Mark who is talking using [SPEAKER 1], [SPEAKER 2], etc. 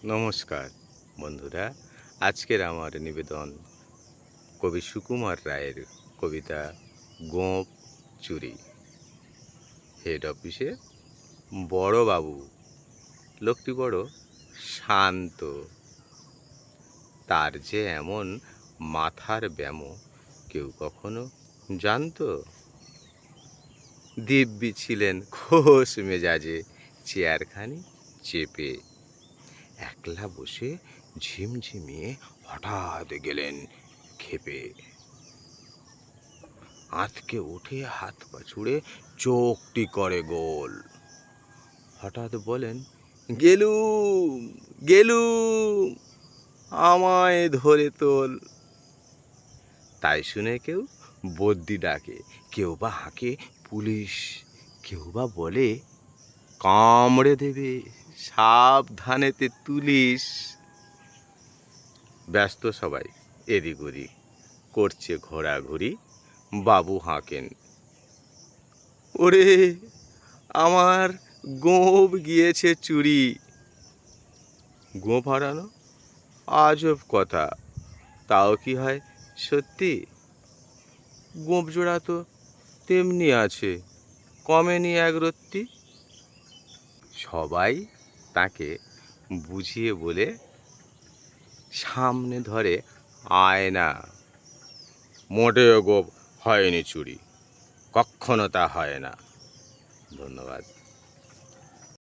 [SPEAKER 1] নমস্কার বন্ধুরা, আজকের আমার নিবেদন কবি সুকুমার রায়ের কবিতা গোঁফ চুরি। হেড অফিসে বড়বাবু, লোকটি বড় শান্ত, তার যে এমন মাথার ব্যামো কেউ কখনো জানতো? দিব্যি ছিলেন খোশ মেজাজে, চেয়ারখানি চেপে একলা বসে ঝিমঝিমিয়ে হঠাৎ গেলেন ক্ষেপে। আঁতকে উঠে হাত পা ছুড়ে চোখটি করে গোল, হঠাৎ বলেন, গেলুম গেলুম, আমায় ধরে তোল। তাই শুনে কেউ বদ্যি ডাকে, কেউ বা হাঁকে পুলিশ, কেউ বা বলে কামড়ে দেবে, সাবধানেতে তুলিস। ব্যস্ত সবাই এদিক ওদিক করছে ঘোরাঘুরি, বাবু হাঁকেন, ওরে আমার গোঁফ গিয়েছে চুরি। গোঁফ হারানো আজব কথা, তাও কি হয় সত্যি? গোঁফ জোড়া তো তেমনি আছে, কমেনি এক রত্তি। সবাই তাকে বুঝিয়ে বলে সামনে ধরে আয়না, মোটেও গোঁফ হয়নি চুরি, কক্ষনো তা হয় না। ধন্যবাদ।